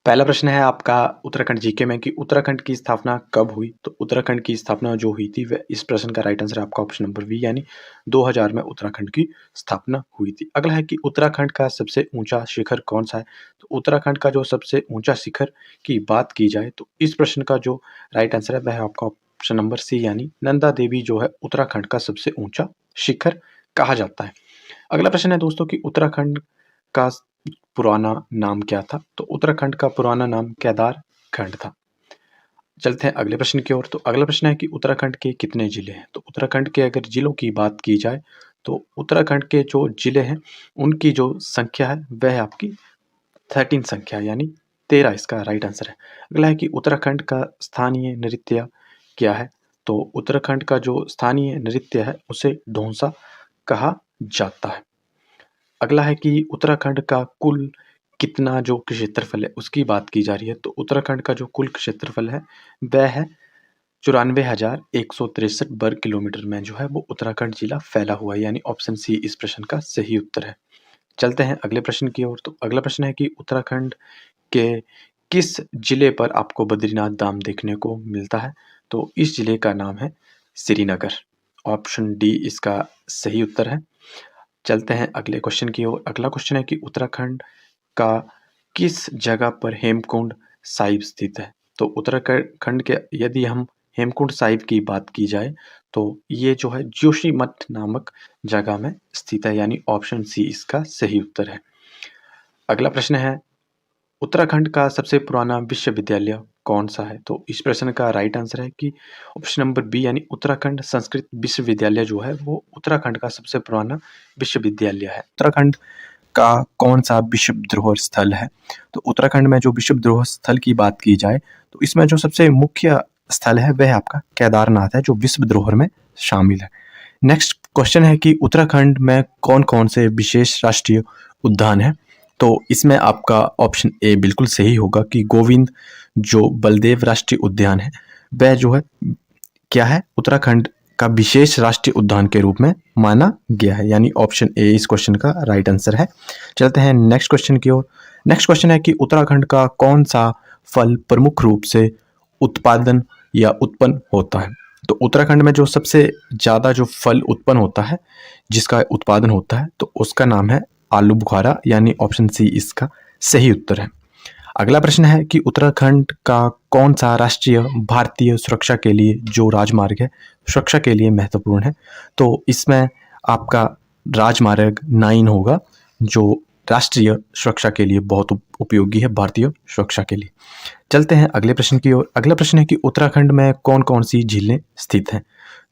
पहला प्रश्न है आपका उत्तराखंड जीके में कि उत्तराखंड की स्थापना कब हुई? तो उत्तराखंड की स्थापना जो हुई थी वह इस प्रश्न का राइट आंसर है आपका ऑप्शन नंबर बी यानी 2000 में उत्तराखंड की स्थापना हुई थी। अगला है कि उत्तराखंड का सबसे ऊंचा शिखर कौन सा है? तो उत्तराखंड का जो सबसे ऊंचा शिखर की बात की जाए तो इस प्रश्न का जो राइट आंसर है वह है आपका ऑप्शन नंबर सी यानी नंदा देवी जो है उत्तराखंड का सबसे ऊंचा शिखर कहा जाता है। अगला प्रश्न है दोस्तों कि उत्तराखंड का पुराना नाम क्या था? तो उत्तराखंड का पुराना नाम केदार खंड था। चलते हैं अगले प्रश्न की ओर। तो अगला प्रश्न है कि उत्तराखंड के कितने जिले हैं? तो उत्तराखंड के अगर जिलों की बात की जाए तो उत्तराखंड के जो जिले हैं उनकी जो संख्या है वह है आपकी 13 संख्या यानी 13 इसका राइट आंसर है। अगला है कि उत्तराखंड का स्थानीय नृत्य क्या है? तो उत्तराखंड का जो स्थानीय नृत्य है उसे ढोंसा कहा जाता है। अगला है कि उत्तराखंड का कुल कितना जो क्षेत्रफल है उसकी बात की जा रही है। तो उत्तराखंड का जो कुल क्षेत्रफल है वह है 94,163 वर्ग किलोमीटर में जो है वो उत्तराखंड जिला फैला हुआ है यानी ऑप्शन सी इस प्रश्न का सही उत्तर है। चलते हैं अगले प्रश्न की ओर। तो अगला प्रश्न है कि उत्तराखंड के किस जिले पर आपको बद्रीनाथ धाम देखने को मिलता है? तो इस जिले का नाम है श्रीनगर। ऑप्शन डी इसका सही उत्तर है। चलते हैं अगले क्वेश्चन की ओर। अगला क्वेश्चन है कि उत्तराखंड का किस जगह पर हेमकुंड साहिब स्थित है? तो उत्तराखंड के यदि हम हेमकुंड साहिब की बात की जाए तो ये जो है जोशीमठ नामक जगह में स्थित है यानी ऑप्शन सी इसका सही उत्तर है। अगला प्रश्न है उत्तराखंड का सबसे पुराना विश्वविद्यालय कौन सा है? तो इस प्रश्न का राइट आंसर है कि ऑप्शन नंबर बी यानी उत्तराखंड संस्कृत विश्वविद्यालय जो है वो उत्तराखंड का सबसे पुराना विश्वविद्यालय है। उत्तराखंड का कौन सा विश्व धरोहर स्थल है? तो उत्तराखंड में जो विश्व धरोहर स्थल की बात की जाए तो इसमें जो सबसे मुख्य स्थल है वह आपका केदारनाथ है जो विश्व धरोहर में शामिल है। नेक्स्ट क्वेश्चन है कि उत्तराखंड में कौन कौन से विशेष राष्ट्रीय उद्यान है? तो इसमें आपका ऑप्शन ए बिल्कुल सही होगा कि गोविंद जो बलदेव राष्ट्रीय उद्यान है वह जो है क्या है उत्तराखंड का विशेष राष्ट्रीय उद्यान के रूप में माना गया है यानी ऑप्शन ए इस क्वेश्चन का राइट आंसर है। चलते हैं नेक्स्ट क्वेश्चन की ओर। नेक्स्ट क्वेश्चन है कि उत्तराखंड का कौन सा फल प्रमुख रूप से उत्पादन या उत्पन्न होता है? तो उत्तराखंड में जो सबसे ज़्यादा जो फल उत्पन्न होता है जिसका उत्पादन होता है तो उसका नाम है आलू बुखारा यानी ऑप्शन सी इसका सही उत्तर है। अगला प्रश्न है कि उत्तराखंड का कौन सा राष्ट्रीय भारतीय सुरक्षा के लिए जो राजमार्ग है सुरक्षा के लिए महत्वपूर्ण है? तो इसमें आपका राजमार्ग 9 होगा जो राष्ट्रीय सुरक्षा के लिए बहुत उपयोगी है भारतीय सुरक्षा के लिए। चलते हैं अगले प्रश्न की ओर। अगला प्रश्न है कि उत्तराखंड में कौन कौन सी झीलें स्थित हैं?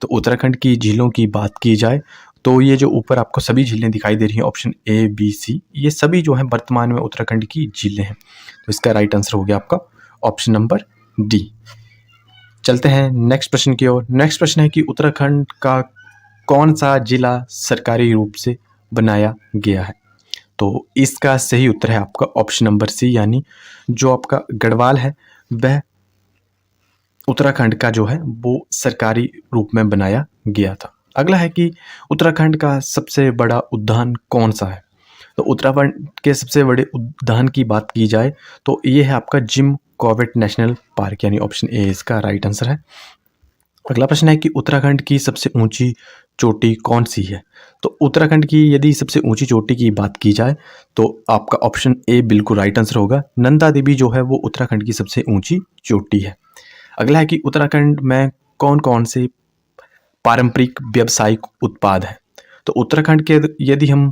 तो उत्तराखंड की झीलों की बात की जाए तो ये जो ऊपर आपको सभी झीलें दिखाई दे रही हैं ऑप्शन ए बी सी ये सभी जो हैं वर्तमान में उत्तराखंड की झीलें हैं तो इसका राइट आंसर हो गया आपका ऑप्शन नंबर डी। चलते हैं नेक्स्ट प्रश्न की ओर। नेक्स्ट प्रश्न है कि उत्तराखंड का कौन सा जिला सरकारी रूप से बनाया गया है? तो इसका सही उत्तर है आपका ऑप्शन नंबर सी यानी जो आपका गढ़वाल है वह उत्तराखंड का जो है वो सरकारी रूप में बनाया गया था। अगला है कि उत्तराखंड का सबसे बड़ा उद्यान कौन सा है? तो उत्तराखंड के सबसे बड़े उद्यान की बात की जाए तो ये है आपका जिम कॉर्बेट नेशनल पार्क यानी ऑप्शन ए इसका राइट आंसर है। अगला प्रश्न है कि उत्तराखंड की सबसे ऊंची चोटी कौन सी है? तो उत्तराखंड की यदि सबसे ऊंची चोटी की बात की जाए तो आपका ऑप्शन ए बिल्कुल राइट आंसर होगा। नंदा देवी जो है वो उत्तराखंड की सबसे ऊंची चोटी है। अगला है कि उत्तराखंड में कौन कौन से पारंपरिक व्यावसायिक उत्पाद हैं? तो उत्तराखंड के यदि हम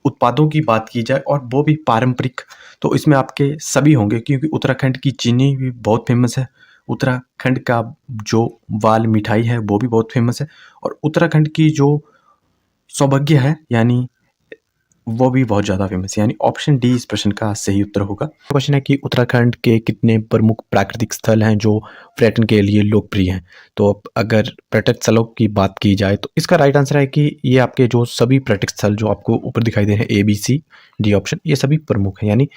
उत्पादों की बात की जाए और वो भी पारंपरिक तो इसमें आपके सभी होंगे क्योंकि उत्तराखंड की चीनी भी बहुत फेमस है। उत्तराखंड का जो वाल मिठाई है वो भी बहुत फेमस है और उत्तराखंड की जो सौभाग्य है यानी वो भी बहुत ज़्यादा फेमस है यानी ऑप्शन डी इस प्रश्न का सही उत्तर होगा। क्वेश्चन है कि उत्तराखंड के कितने प्रमुख प्राकृतिक स्थल हैं जो पर्यटन के लिए लोकप्रिय हैं? तो अगर पर्यटक स्थलों की बात की जाए तो इसका राइट आंसर है कि ये आपके जो सभी पर्यटक स्थल जो आपको ऊपर दिखाई दे रहे हैं A B C D option ये सभी प्रमुख हैं यानी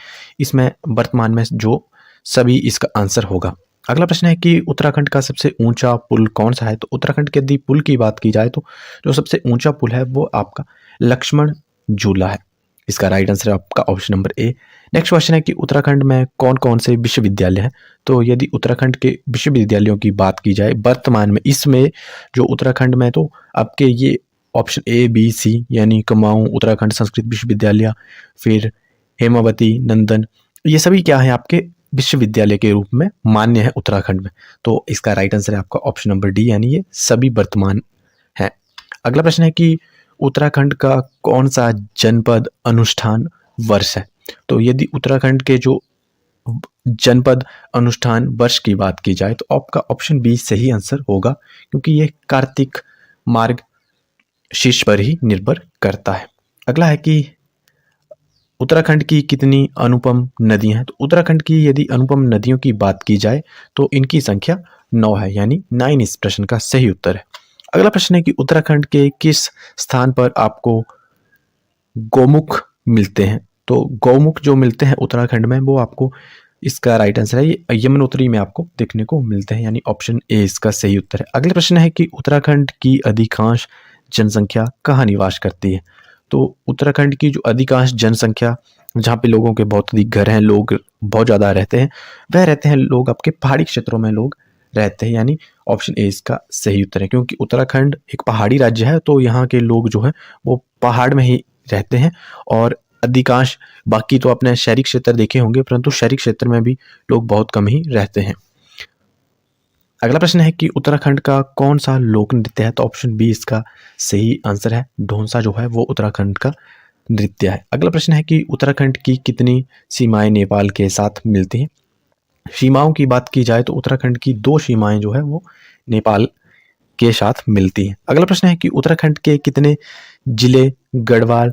इसमें वर्तमान में जो सभी इसका आंसर होगा। अगला प्रश्न है कि उत्तराखंड का सबसे ऊंचा पुल कौन सा है? तो उत्तराखंड के यदि पुल की बात की जाए तो जो सबसे ऊंचा पुल है वो आपका लक्ष्मण झूला है इसका राइट आंसर है आपका option number A. Next question है कि उत्तराखंड में कौन कौन से विश्वविद्यालय हैं। तो यदि उत्तराखंड के विश्वविद्यालयों की बात की जाए वर्तमान में, इसमें जो उत्तराखंड में, तो आपके ये ऑप्शन ए बी सी यानी कुमाऊं उत्तराखंड संस्कृत विश्वविद्यालय, फिर हेमावती, नंदन, ये सभी क्या है आपके विश्वविद्यालय के रूप में मान्य है उत्तराखंड में। तो इसका राइट आंसर है आपका ऑप्शन नंबर डी यानी ये सभी वर्तमान है। अगला प्रश्न है कि उत्तराखंड का कौन सा जनपद अनुष्ठान वर्ष है। तो यदि उत्तराखंड के जो जनपद अनुष्ठान वर्ष की बात की जाए तो आपका ऑप्शन बी सही आंसर होगा, क्योंकि ये कार्तिक मार्ग शीर्ष पर ही निर्भर करता है। अगला है कि उत्तराखंड की कितनी अनुपम नदियां हैं। तो उत्तराखंड की यदि अनुपम नदियों की बात की जाए तो इनकी संख्या 9 है, यानी 9 इस प्रश्न का सही उत्तर है। अगला प्रश्न है कि उत्तराखंड के किस स्थान पर आपको गौमुख मिलते हैं। तो गौमुख जो मिलते हैं उत्तराखंड में वो आपको, इसका राइट आंसर है ये यमुनोत्री में आपको देखने को मिलते हैं, यानी ऑप्शन ए इसका सही उत्तर है। अगला प्रश्न है कि उत्तराखंड की अधिकांश जनसंख्या कहाँ निवास करती है। तो उत्तराखंड की जो अधिकांश जनसंख्या, जहाँ पे लोगों के बहुत अधिक घर हैं, लोग बहुत ज़्यादा रहते हैं, वह रहते हैं लोग आपके पहाड़ी क्षेत्रों में लोग रहते हैं, यानी ऑप्शन ए इसका सही उत्तर है। क्योंकि उत्तराखंड एक पहाड़ी राज्य है तो यहाँ के लोग जो है वो पहाड़ में ही रहते हैं, और अधिकांश, बाकी तो आपने शहरी क्षेत्र देखे होंगे परंतु शहरी क्षेत्र में भी लोग बहुत कम ही रहते हैं। अगला प्रश्न है कि उत्तराखंड का कौन सा लोक नृत्य है। तो ऑप्शन बी इसका सही आंसर है, ढोंसा जो है वो उत्तराखंड का नृत्य है। अगला प्रश्न है कि उत्तराखंड की कितनी सीमाएं नेपाल के साथ मिलती हैं। सीमाओं की बात की जाए तो उत्तराखंड की 2 सीमाएं जो है वो नेपाल के साथ मिलती हैं। अगला प्रश्न है कि उत्तराखंड के कितने जिले गढ़वाल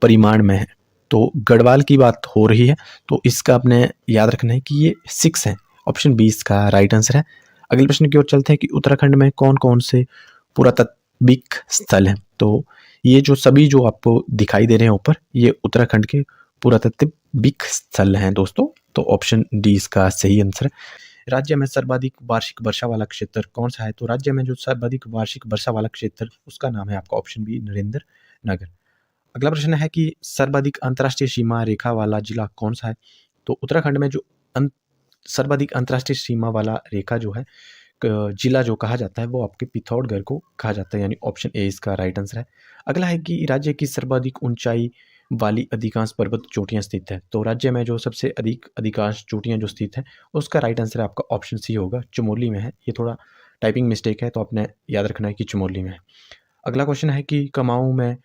परिमाण में है। तो गढ़वाल की बात हो रही है तो इसका आपने याद रखना है कि ये 6 है, ऑप्शन बी इसका राइट आंसर है। अगले प्रश्न की ओर चलते हैं कि उत्तराखंड में कौन कौन से पुरातात्विक स्थल हैं। तो ये जो सभी जो आपको दिखाई दे रहे हैं ऊपर, ये उत्तराखंड के पुरातात्विक स्थल हैं दोस्तों। तो ऑप्शन डी इसका सही आंसर है। राज्य में सर्वाधिक वार्षिक वर्षा वाला क्षेत्र कौन सा है। तो राज्य में जो सर्वाधिक वार्षिक वर्षा वाला क्षेत्र, उसका नाम है आपका ऑप्शन बी नरेंद्र नगर। अगला प्रश्न है कि सर्वाधिक अंतर्राष्ट्रीय सीमा रेखा वाला जिला कौन सा है। तो उत्तराखंड में जो सर्वाधिक अंतर्राष्ट्रीय सीमा वाला रेखा जो है जिला जो कहा जाता है वो आपके पिथौरागढ़ को कहा जाता है, यानी ऑप्शन ए इसका राइट आंसर है। अगला है कि राज्य की सर्वाधिक ऊंचाई वाली अधिकांश पर्वत चोटियां स्थित है। तो राज्य में जो सबसे अधिकांश चोटियां जो स्थित है उसका राइट आंसर आपका ऑप्शन सी होगा, चमोली में है। ये थोड़ा टाइपिंग मिस्टेक है तो आपने याद रखना है कि चमोली में है। अगला क्वेश्चन है कि कुमाऊं में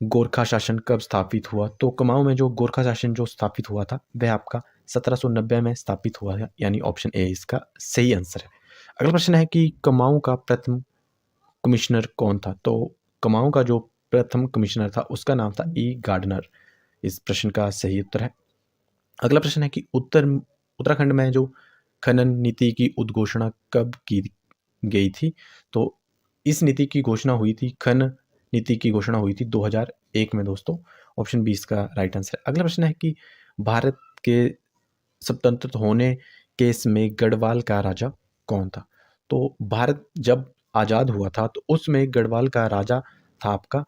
गोरखा शासन कब स्थापित हुआ। तो कुमाऊं में जो गोरखा शासन जो स्थापित हुआ था वह आपका 1790 में स्थापित हुआ है, यानी ऑप्शन ए इसका सही आंसर है। अगला प्रश्न है कि कुमाऊं का प्रथम कमिश्नर कौन था। तो कुमाऊं का जो प्रथम कमिश्नर था उसका नाम था ई गार्डनर, इस प्रश्न का सही उत्तर है। अगला प्रश्न है कि उत्तराखंड में जो खनन नीति की उद्घोषणा कब की गई थी। तो इस नीति की घोषणा हुई थी, खनन नीति की घोषणा हुई थी 2001 में दोस्तों, ऑप्शन बी इसका राइट आंसर है। अगला प्रश्न है कि भारत के स्वतंत्र होने के समय गढ़वाल का राजा कौन था। तो भारत जब आज़ाद हुआ था तो उसमें गढ़वाल का राजा था आपका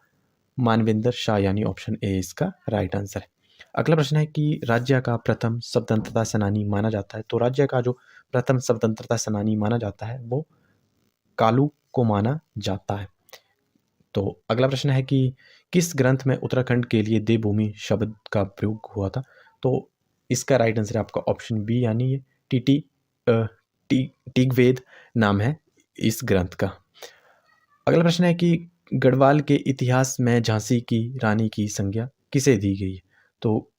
मानवेंद्र शाह, यानी ऑप्शन ए इसका राइट आंसर है। अगला प्रश्न है कि राज्य का प्रथम स्वतंत्रता सेनानी माना जाता है। तो राज्य का जो प्रथम स्वतंत्रता सेनानी माना जाता है वो कालू को माना जाता है। तो अगला प्रश्न है कि किस ग्रंथ में उत्तराखंड के लिए देवभूमि शब्द का प्रयोग हुआ था। तो इसका राइट आंसर है आपका ऑप्शन बी, यानी ये ऋग्वेद नाम है इस ग्रंथ का। अगला प्रश्न है कि गढ़वाल के इतिहास में झांसी की रानी की संज्ञा किसे दी गई है। तो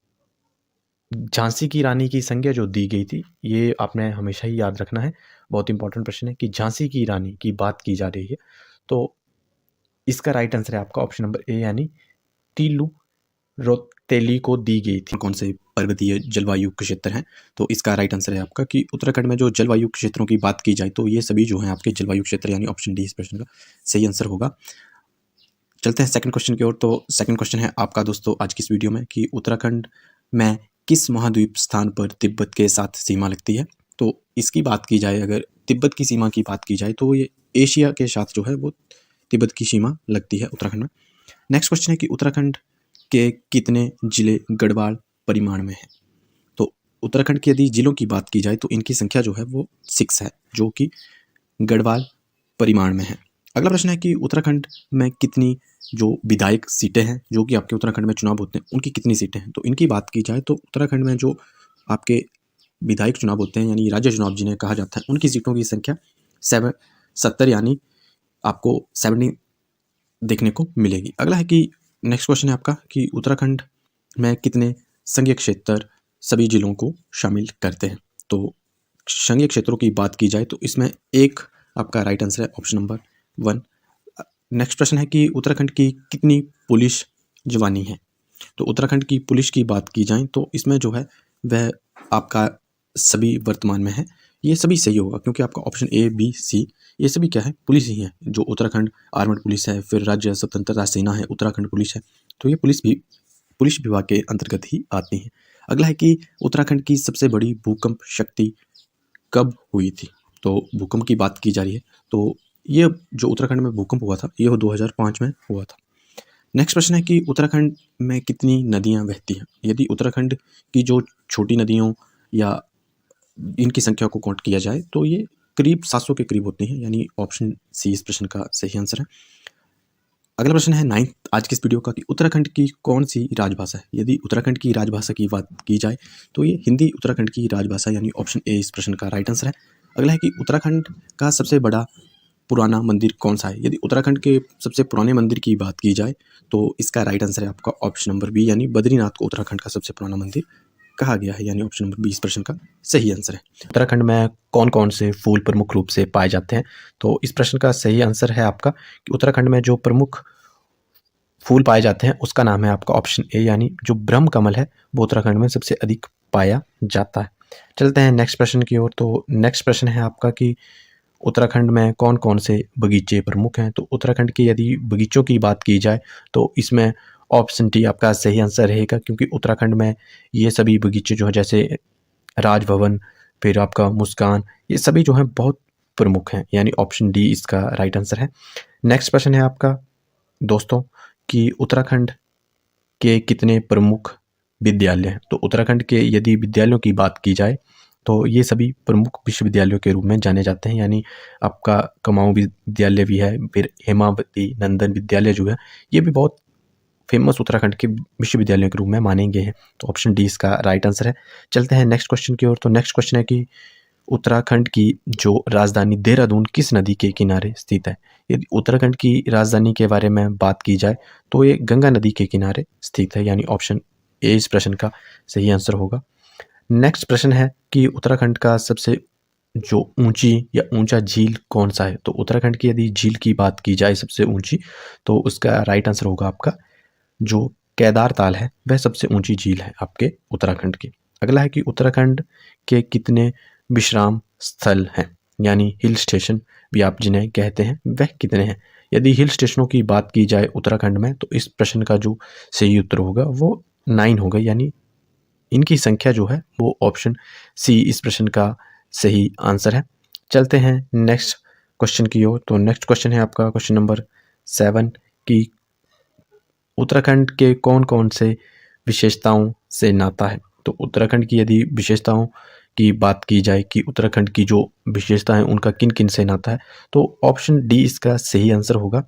झांसी की रानी की संज्ञा जो दी गई थी ये आपने हमेशा ही याद रखना है, बहुत इंपॉर्टेंट प्रश्न है कि झांसी की रानी की बात की जा रही है। तो इसका राइट आंसर है आपका ऑप्शन नंबर ए, यानी तीलू रोतेली को दी गई थी। कौन से पर्वतीय जलवायु क्षेत्र हैं। तो इसका राइट आंसर है आपका कि उत्तराखंड में जो जलवायु क्षेत्रों की बात की जाए तो ये सभी जो हैं आपके जलवायु क्षेत्र, यानी ऑप्शन डी इस प्रश्न का सही आंसर होगा। चलते हैं सेकंड क्वेश्चन की ओर। तो सेकंड क्वेश्चन है आपका दोस्तों आज की इस वीडियो में कि उत्तराखंड में किस महाद्वीप स्थान पर तिब्बत के साथ सीमा लगती है। तो इसकी बात की जाए, अगर तिब्बत की सीमा की बात की जाए तो ये एशिया के साथ जो है वो तिब्बत की सीमा लगती है उत्तराखंड में। नेक्स्ट क्वेश्चन है कि उत्तराखंड के कितने जिले गढ़वाल परिमाण में हैं? तो उत्तराखंड के यदि जिलों की बात की जाए तो इनकी संख्या जो है वो 6 है, जो कि गढ़वाल परिमाण में है। अगला प्रश्न है कि उत्तराखंड में कितनी जो विधायक सीटें हैं, जो कि आपके उत्तराखंड में चुनाव होते हैं, उनकी कितनी सीटें हैं? तो इनकी बात की जाए तो उत्तराखंड में जो आपके विधायक चुनाव होते हैं यानी राज्य चुनाव जिन्हें कहा जाता है, उनकी सीटों की संख्या 70 यानी आपको 70 देखने को मिलेगी। अगला है कि नेक्स्ट क्वेश्चन है आपका कि उत्तराखंड में कितने संघीय क्षेत्र सभी जिलों को शामिल करते हैं? तो संघीय क्षेत्रों की बात की जाए तो इसमें एक आपका राइट आंसर है ऑप्शन नंबर 1। नेक्स्ट प्रश्न है कि उत्तराखंड की कितनी पुलिस जवानी है? तो उत्तराखंड की पुलिस की बात की जाए तो इसमें जो है वह आपका सभी वर्तमान में है। ये सभी सही होगा क्योंकि आपका ऑप्शन ए बी सी ये सभी क्या है, पुलिस ही है। जो उत्तराखंड आर्मड पुलिस है, फिर राज्य स्वतंत्रता सेना है, उत्तराखंड पुलिस है, तो ये पुलिस भी पुलिस विभाग के अंतर्गत ही आती है। अगला है कि उत्तराखंड की सबसे बड़ी भूकंप शक्ति कब हुई थी? तो भूकंप की बात की जा रही है, तो ये जो उत्तराखंड में भूकंप हुआ था ये 2005 में हुआ था। नेक्स्ट प्रश्न है कि उत्तराखंड में कितनी नदियाँ बहती हैं? यदि उत्तराखंड की जो छोटी नदियों या इनकी संख्या को काउंट किया जाए तो ये करीब 700 के करीब होती हैं, यानी ऑप्शन सी इस प्रश्न का सही आंसर है। अगला प्रश्न है 9th आज के इस वीडियो का कि उत्तराखंड की कौन सी राजभाषा है? यदि उत्तराखंड की राजभाषा की बात की जाए तो ये हिंदी उत्तराखंड की राजभाषा यानी ऑप्शन ए इस प्रश्न का राइट आंसर है। अगला है कि उत्तराखंड का सबसे बड़ा पुराना मंदिर कौन सा है? यदि उत्तराखंड के सबसे पुराने मंदिर की बात की जाए तो इसका राइट आंसर है आपका ऑप्शन नंबर बी, यानी बद्रीनाथ को उत्तराखंड का सबसे पुराना मंदिर कहा गया है, यानी ऑप्शन नंबर बी इस प्रश्न का सही आंसर है। उत्तराखंड में कौन कौन से फूल प्रमुख रूप से पाए जाते हैं? तो इस प्रश्न का सही आंसर है आपका कि उत्तराखंड में जो प्रमुख फूल पाए जाते हैं उसका नाम है आपका ऑप्शन ए, यानी जो ब्रह्म कमल है वो उत्तराखंड में सबसे अधिक पाया जाता है। चलते हैं नेक्स्ट प्रश्न की ओर। तो नेक्स्ट प्रश्न है आपका कि उत्तराखंड में कौन कौन से बगीचे प्रमुख हैं? तो उत्तराखंड के यदि बगीचों की बात की जाए तो इसमें ऑप्शन डी आपका सही आंसर रहेगा, क्योंकि उत्तराखंड में ये सभी बगीचे जो है जैसे राजभवन, फिर आपका मुस्कान, ये सभी जो हैं बहुत प्रमुख हैं, यानी ऑप्शन डी इसका राइट आंसर है। नेक्स्ट प्रश्न है आपका दोस्तों कि उत्तराखंड के कितने प्रमुख विद्यालय हैं? तो उत्तराखंड के यदि विद्यालयों की बात की जाए तो ये सभी प्रमुख विश्वविद्यालयों के रूप में जाने जाते हैं, यानी आपका कुमाऊं विद्यालय भी है, फिर हेमावती नंदन विद्यालय जो है ये भी बहुत फेमस उत्तराखंड के विश्वविद्यालयों के रूप में माने गए हैं, तो ऑप्शन डी इसका राइट आंसर है। चलते हैं नेक्स्ट क्वेश्चन की ओर। तो नेक्स्ट क्वेश्चन है कि उत्तराखंड की जो राजधानी देहरादून किस नदी के किनारे स्थित है? यदि उत्तराखंड की राजधानी के बारे में बात की जाए तो ये गंगा नदी के किनारे स्थित है, यानी ऑप्शन ए इस प्रश्न का सही आंसर होगा। नेक्स्ट प्रश्न है कि उत्तराखंड का सबसे जो ऊंची या ऊंचा झील कौन सा है? तो उत्तराखंड की यदि झील की बात की जाए सबसे ऊंची, तो उसका राइट आंसर होगा आपका जो केदार ताल है वह सबसे ऊंची झील है आपके उत्तराखंड की। अगला है कि उत्तराखंड के कितने विश्राम स्थल हैं, यानी हिल स्टेशन भी आप जिन्हें कहते हैं, वह कितने हैं? यदि हिल स्टेशनों की बात की जाए उत्तराखंड में तो इस प्रश्न का जो सही उत्तर होगा वो 9 होगा, यानी इनकी संख्या जो है वो ऑप्शन सी इस प्रश्न का सही आंसर है। चलते हैं नेक्स्ट क्वेश्चन की ओर। तो नेक्स्ट क्वेश्चन है आपका क्वेश्चन नंबर 7 कि उत्तराखंड के कौन कौन से विशेषताओं से नाता है? तो उत्तराखंड की यदि विशेषताओं की बात की जाए कि उत्तराखंड की जो विशेषता है उनका किन किन से नाता है, तो ऑप्शन डी इसका सही आंसर होगा,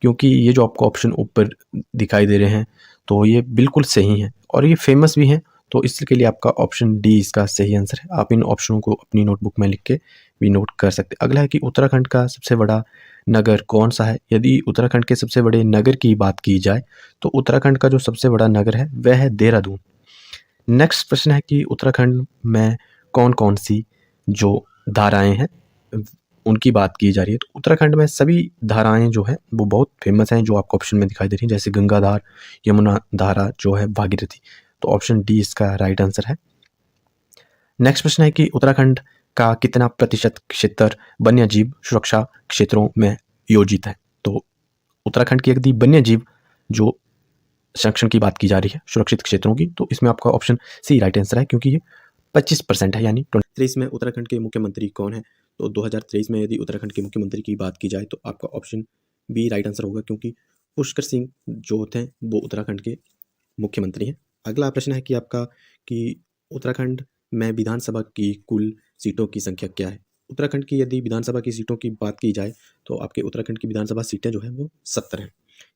क्योंकि ये जो आपको ऑप्शन ऊपर दिखाई दे रहे हैं तो ये बिल्कुल सही हैं और ये फेमस भी हैं, तो इसके लिए आपका ऑप्शन डी इसका सही आंसर है। आप इन ऑप्शनों को अपनी नोटबुक में लिख के भी नोट कर सकते हैं। अगला है कि उत्तराखंड का सबसे बड़ा नगर कौन सा है? यदि उत्तराखंड के सबसे बड़े नगर की बात की जाए तो उत्तराखंड का जो सबसे बड़ा नगर है वह है देहरादून। नेक्स्ट प्रश्न है कि उत्तराखंड में कौन कौन सी जो धाराएं हैं उनकी बात की जा रही है? तो उत्तराखंड में सभी धाराएं जो है वो बहुत फेमस हैं, जो आपको ऑप्शन में दिखाई दे रही हैं, जैसे गंगा धार, यमुना धारा जो है, भागीरथी, तो ऑप्शन डी इसका राइट आंसर है। नेक्स्ट प्रश्न है कि उत्तराखंड का कितना प्रतिशत क्षेत्र वन्य जीव सुरक्षा क्षेत्रों में योजित है? तो उत्तराखंड की यदि वन्य जीव जो संरक्षण की बात की जा रही है सुरक्षित क्षेत्रों की, तो इसमें आपका ऑप्शन सी राइट आंसर है, क्योंकि ये 25% है, यानी 23 में उत्तराखंड के मुख्यमंत्री कौन है? तो 2023 में यदि उत्तराखंड के मुख्यमंत्री की बात की जाए तो आपका ऑप्शन बी राइट आंसर होगा, क्योंकि पुष्कर सिंह जो थे वो उत्तराखंड के मुख्यमंत्री हैं। अगला प्रश्न है कि आपका कि उत्तराखंड में विधानसभा की कुल सीटों की संख्या क्या है? उत्तराखंड की यदि विधानसभा की सीटों की बात की जाए तो आपके उत्तराखंड की विधानसभा सीटें जो है वो 70 हैं,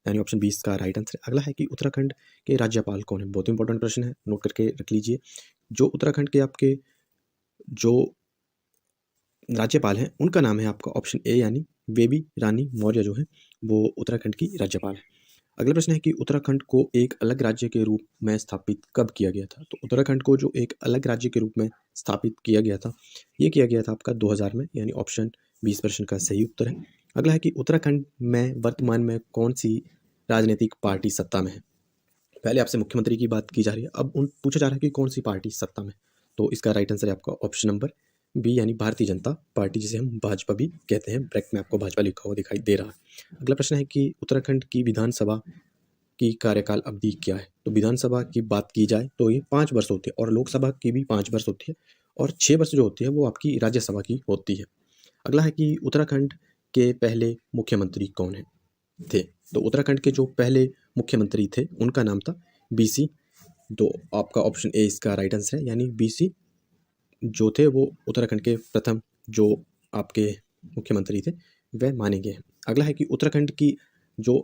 यानी ऑप्शन 20 का राइट आंसर है। अगला है कि उत्तराखंड के राज्यपाल कौन है? बहुत इंपॉर्टेंट प्रश्न है, नोट करके रख लीजिए। जो उत्तराखंड के आपके जो राज्यपाल हैं उनका नाम है आपका ऑप्शन ए, यानी बेबी रानी मौर्य जो है वो उत्तराखंड की राज्यपाल है। अगला प्रश्न है कि उत्तराखंड को एक अलग राज्य के रूप में स्थापित कब किया गया था? तो उत्तराखंड को जो एक अलग राज्य के रूप में स्थापित किया गया था, ये किया गया था आपका 2000 में, यानी ऑप्शन 20 प्रश्न का सही उत्तर है। अगला है कि उत्तराखंड में वर्तमान में कौन सी राजनीतिक पार्टी सत्ता में है? पहले आपसे मुख्यमंत्री की बात की जा रही है, अब पूछा जा रहा है कि कौन सी पार्टी सत्ता में। तो इसका राइट आंसर है आपका ऑप्शन नंबर बी, यानी भारतीय जनता पार्टी, जिसे हम भाजपा भी कहते हैं। ब्रैकेट में आपको भाजपा लिखा हुआ दिखाई दे रहा है। अगला प्रश्न है कि उत्तराखंड की विधानसभा की कार्यकाल अवधि क्या है? तो विधानसभा की बात की जाए तो ये 5 वर्ष होती है, और लोकसभा की भी 5 वर्ष होती है, और 6 वर्ष जो होती है वो आपकी राज्यसभा की होती है। अगला है कि उत्तराखंड के पहले मुख्यमंत्री कौन है थे? तो उत्तराखंड के जो पहले मुख्यमंत्री थे उनका नाम था बीसी। तो आपका ऑप्शन ए इसका राइट आंसर है, यानी बीसी जो थे वो उत्तराखंड के प्रथम जो आपके मुख्यमंत्री थे वह माने गए हैं। अगला है कि उत्तराखंड की जो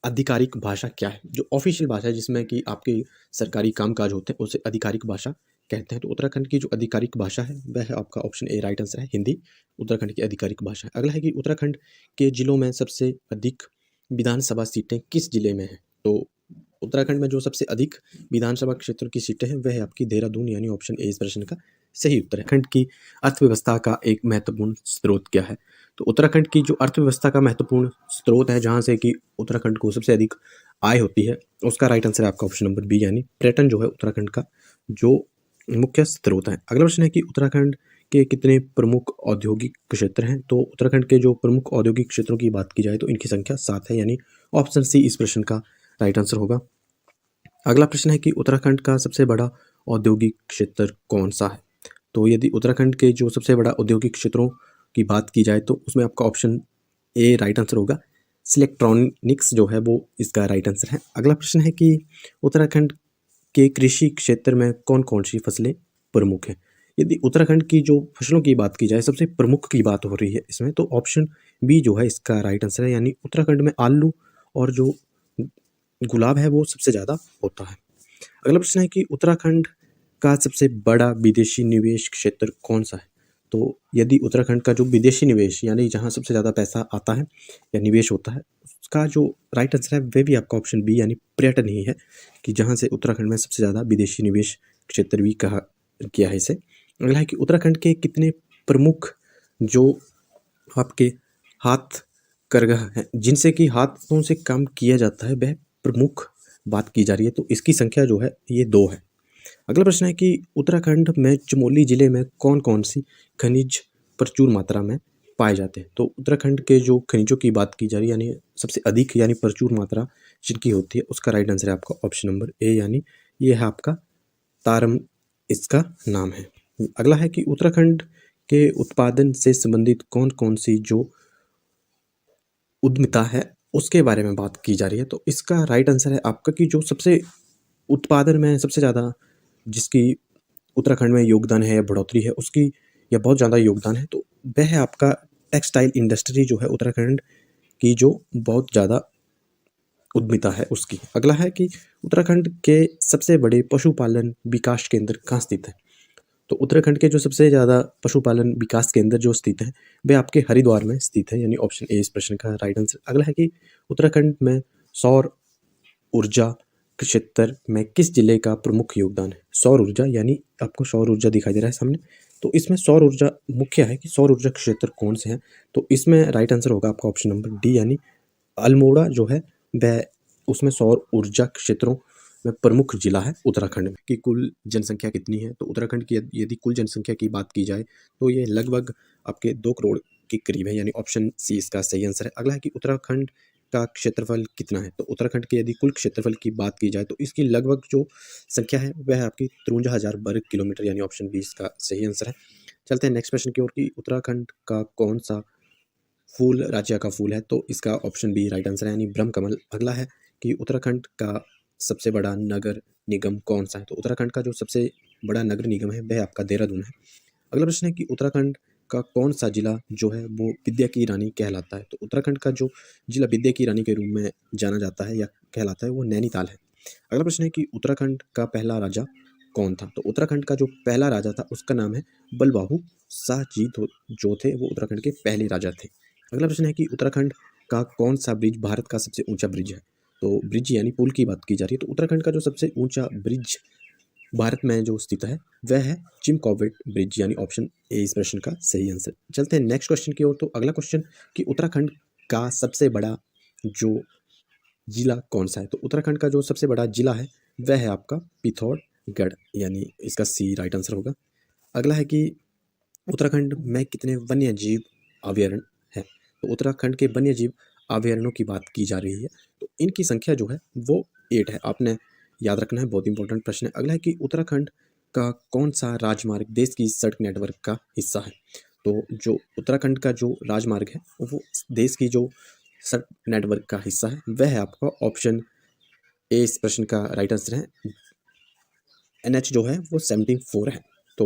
आधिकारिक भाषा क्या है? जो ऑफिशियल भाषा है जिसमें कि आपके सरकारी कामकाज होते हैं उसे आधिकारिक भाषा कहते हैं। तो उत्तराखंड की जो आधिकारिक भाषा है वह है आपका ऑप्शन ए, राइट आंसर है, हिंदी उत्तराखंड की आधिकारिक भाषा है। अगला है कि उत्तराखंड के जिलों में सबसे अधिक विधानसभा सीटें किस जिले में हैं? तो उत्तराखंड में जो सबसे अधिक विधानसभा क्षेत्र की सीटें हैं वह है आपकी देहरादून, यानी ऑप्शन ए इस प्रश्न का सही उत्तर है। उत्तराखंड की अर्थव्यवस्था का एक महत्वपूर्ण स्रोत क्या है? तो उत्तराखंड की जो अर्थव्यवस्था का महत्वपूर्ण स्रोत है जहाँ से कि उत्तराखंड को सबसे अधिक आय होती है, उसका राइट आंसर है आपका ऑप्शन नंबर बी, यानी पर्यटन जो है उत्तराखंड का जो मुख्य स्रोत है। अगला प्रश्न है कि उत्तराखंड के कितने प्रमुख औद्योगिक क्षेत्र हैं? तो उत्तराखंड के जो प्रमुख औद्योगिक क्षेत्रों की बात की जाए तो इनकी संख्या 7 है, यानी ऑप्शन सी इस प्रश्न का राइट आंसर होगा। अगला प्रश्न है कि उत्तराखंड का सबसे बड़ा औद्योगिक क्षेत्र कौन सा है? तो यदि उत्तराखंड के जो सबसे बड़ा औद्योगिक क्षेत्रों की बात की जाए तो उसमें आपका ऑप्शन ए राइट आंसर होगा। इलेक्ट्रॉनिक्स जो है वो इसका राइट आंसर है। अगला प्रश्न है कि उत्तराखंड के कृषि क्षेत्र में कौन कौन सी फसलें प्रमुख हैं? यदि उत्तराखंड की जो फसलों की बात की जाए, सबसे प्रमुख की बात हो रही है इसमें, तो ऑप्शन बी जो है इसका राइट आंसर है, यानी उत्तराखंड में आलू और जो गुलाब है वो सबसे ज़्यादा होता है। अगला प्रश्न है कि उत्तराखंड का सबसे बड़ा विदेशी निवेश क्षेत्र कौन सा है? तो यदि उत्तराखंड का जो विदेशी निवेश, यानी जहाँ सबसे ज़्यादा पैसा आता है या निवेश होता है, उसका जो राइट आंसर है वह भी आपका ऑप्शन बी, यानी पर्यटन ही है, कि जहाँ से उत्तराखंड में सबसे ज़्यादा विदेशी निवेश क्षेत्र भी कहा गया है इसे। अगला है कि उत्तराखंड के कितने प्रमुख जो आपके हाथ करघा हैं जिनसे कि हाथों से काम किया जाता है, वह प्रमुख बात की जा रही है, तो इसकी संख्या जो है ये 2 है। अगला प्रश्न है कि उत्तराखंड में चमोली जिले में कौन कौन सी खनिज प्रचुर मात्रा में पाए जाते हैं? तो उत्तराखंड के जो खनिजों की बात की जा रही है, यानी सबसे अधिक यानी प्रचुर मात्रा जिनकी होती है, उसका राइट आंसर है आपका ऑप्शन नंबर ए, यानी ये है आपका तारम, इसका नाम है। अगला है कि उत्तराखंड के उत्पादन से संबंधित कौन कौन सी जो उद्यमिता है उसके बारे में बात की जा रही है, तो इसका राइट आंसर है आपका कि जो सबसे उत्पादन में सबसे ज़्यादा जिसकी उत्तराखंड में योगदान है या बढ़ोतरी है उसकी, या बहुत ज़्यादा योगदान है, तो वह है आपका टेक्सटाइल इंडस्ट्री जो है उत्तराखंड की, जो बहुत ज़्यादा उद्यमिता है उसकी। अगला है कि उत्तराखंड के सबसे बड़े पशुपालन विकास केंद्र कहाँ स्थित है? तो उत्तराखंड के जो सबसे ज़्यादा पशुपालन विकास केंद्र जो स्थित है वह आपके हरिद्वार में स्थित है, यानी ऑप्शन ए इस प्रश्न का राइट आंसर। अगला है कि उत्तराखंड में सौर ऊर्जा क्षेत्र में किस जिले का प्रमुख योगदान है? सौर ऊर्जा, यानी आपको सौर ऊर्जा दिखाई दे रहा है सामने, तो इसमें सौर ऊर्जा मुख्य है कि सौर ऊर्जा क्षेत्र कौन से हैं, तो इसमें राइट आंसर होगा आपका ऑप्शन नंबर डी, यानी अल्मोड़ा जो है वह उसमें सौर ऊर्जा क्षेत्रों में प्रमुख जिला है उत्तराखंड में। कि कुल जनसंख्या कितनी है? तो उत्तराखंड की यदि कुल जनसंख्या की बात की जाए तो ये लगभग आपके 2 करोड़ के करीब है, यानी ऑप्शन सी इसका सही आंसर है। अगला है कि उत्तराखंड का क्षेत्रफल कितना है? तो उत्तराखंड के यदि कुल क्षेत्रफल की बात की जाए तो इसकी लगभग जो संख्या है वह है आपकी 53,000 वर्ग किलोमीटर, यानी ऑप्शन बी इसका सही आंसर है। चलते हैं नेक्स्ट प्रश्न की ओर कि उत्तराखंड का कौन सा फूल राज्य का फूल है? तो इसका ऑप्शन बी राइट आंसर है, यानी ब्रह्मकमल। अगला है कि उत्तराखंड का सबसे बड़ा नगर निगम कौन सा है? तो उत्तराखंड का जो सबसे बड़ा नगर निगम है वह आपका देहरादून है। अगला प्रश्न है कि उत्तराखंड का कौन सा जिला जो है वो विद्या की रानी कहलाता है? तो उत्तराखंड का जो जिला विद्या की रानी के रूप में जाना जाता है या कहलाता है वो नैनीताल है। अगला प्रश्न है कि उत्तराखंड का पहला राजा कौन था? तो उत्तराखंड का जो पहला राजा था उसका नाम है बलवाहु शाह जी, जो थे वो उत्तराखंड के पहले राजा थे। अगला प्रश्न है कि उत्तराखंड का कौन सा ब्रिज भारत का सबसे ऊंचा ब्रिज है? तो ब्रिज यानी पुल की बात की जा रही है, तो उत्तराखंड का जो सबसे ऊंचा ब्रिज भारत में जो स्थित है वह है चिमकॉवेट ब्रिज, यानी ऑप्शन ए इस प्रश्न का सही आंसर। चलते हैं नेक्स्ट क्वेश्चन की ओर। तो अगला क्वेश्चन कि उत्तराखंड का सबसे बड़ा जो जिला कौन सा है? तो उत्तराखंड का जो सबसे बड़ा जिला है वह है आपका पिथौरागढ़, यानी इसका सी राइट आंसर होगा। अगला है कि उत्तराखंड में कितने वन्य जीव अभयारण्य है? तो उत्तराखंड के वन्य जीव अभयारण्यों की बात की जा रही है, तो इनकी संख्या जो है वो 8 है। आपने याद रखना है, बहुत इंपॉर्टेंट प्रश्न है। अगला है कि उत्तराखंड का कौन सा राजमार्ग देश की सड़क नेटवर्क का हिस्सा है? तो जो उत्तराखंड का जो राजमार्ग है वो देश की जो सड़क नेटवर्क का हिस्सा है वह है आपका ऑप्शन ए इस प्रश्न का राइट आंसर है। NH जो है वो 74 है। तो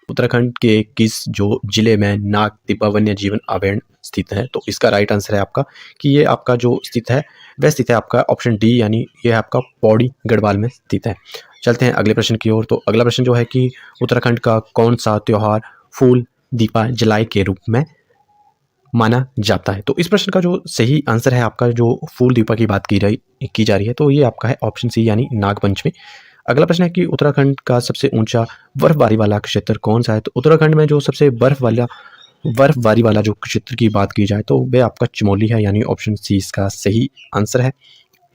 उत्तराखंड के किस जो जिले में नाग तिब्बा वन्य जीवन अभयारण्य स्थित है? तो इसका राइट आंसर है आपका कि ये आपका जो स्थित है वह स्थित है आपका ऑप्शन डी, यानी ये आपका पौड़ी गढ़वाल में स्थित है। चलते हैं अगले प्रश्न की ओर। तो अगला प्रश्न जो है कि उत्तराखंड का कौन सा त्योहार फूल दीपा जलाई के रूप में माना जाता है? तो इस प्रश्न का जो सही आंसर है आपका, जो फूल दीपा की बात की जा रही है, तो ये आपका है ऑप्शन सी, यानी नागपंचमी। अगला प्रश्न है कि उत्तराखंड का सबसे ऊंचा बर्फबारी वाला क्षेत्र कौन सा है? तो उत्तराखंड में जो सबसे बर्फबारी वाला जो क्षेत्र की बात की जाए तो वह आपका चमोली है, यानी ऑप्शन सी इसका सही आंसर है।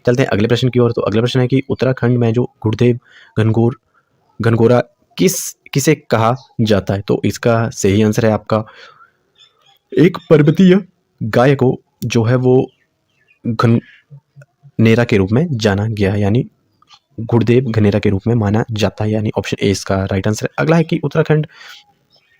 चलते हैं अगले प्रश्न की ओर। तो अगला प्रश्न है कि उत्तराखंड में जो गुरुदेव घनघोरा किसे कहा जाता है? तो इसका सही आंसर है आपका एक पर्वतीय गायक जो है वो घनेरा के रूप में जाना गया है, यानी गुरुदेव घनेरा के रूप में माना जाता है, यानी ऑप्शन ए इसका राइट आंसर है। अगला है कि उत्तराखंड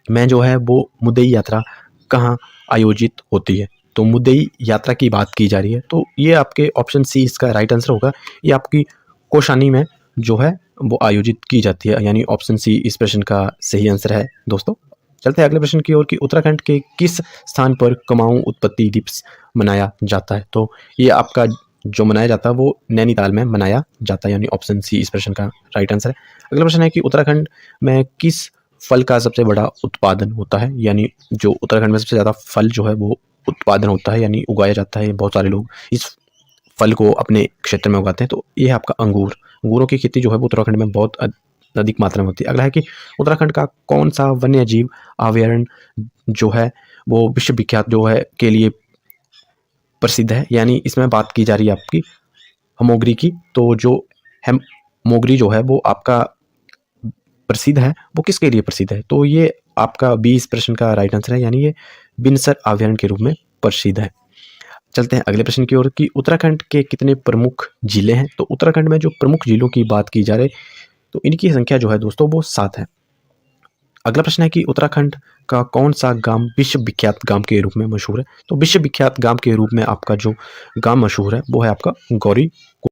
में जो है वो मुद्दई यात्रा कहाँ आयोजित होती है? तो मुद्दई यात्रा की बात की जा रही है, तो ये आपके ऑप्शन सी इसका राइट आंसर होगा। ये आपकी कौशानी में जो है वो आयोजित की जाती है, यानी ऑप्शन सी इस प्रश्न का सही आंसर है दोस्तों। चलते हैं अगले प्रश्न की ओर कि उत्तराखंड के किस स्थान पर कुमाऊं उत्पत्ति दिवस मनाया जाता है? तो ये आपका जो मनाया जाता है वो नैनीताल में मनाया जाता है, यानी ऑप्शन सी इस प्रश्न का राइट आंसर है। अगला प्रश्न है कि उत्तराखंड में किस फल का सबसे बड़ा उत्पादन होता है? यानी जो उत्तराखंड में सबसे ज़्यादा फल जो है वो उत्पादन होता है, यानी उगाया जाता है। बहुत सारे लोग इस फल को अपने क्षेत्र में उगाते हैं, तो ये है आपका अंगूरों की खेती जो है वो उत्तराखंड में बहुत अधिक मात्रा में होती है। अगला है कि उत्तराखंड का कौन सा वन्य जीव अभयारण्य जो है वो विश्व विख्यात जो है के लिए प्रसिद्ध है? यानी इसमें बात की जा रही है आपकी हमोगरी की। तो जो हमोगरी जो है वो आपका प्रसिद्ध है, वो किसके लिए प्रसिद्ध है? तो ये आपका 20 प्रश्न का राइट आंसर है, यानी ये बिनसर अभयारण्य के रूप में प्रसिद्ध है। चलते हैं अगले प्रश्न की ओर कि उत्तराखंड के कितने प्रमुख जिले हैं? तो उत्तराखंड में जो प्रमुख जिलों की बात की जा रही तो इनकी संख्या जो है दोस्तों वो 7 है। अगला प्रश्न है कि उत्तराखंड का कौन सा गांव विश्व विख्यात गांव के रूप में मशहूर है? तो विश्व विख्यात गांव के रूप में आपका जो गांव मशहूर है वो है आपका गौरी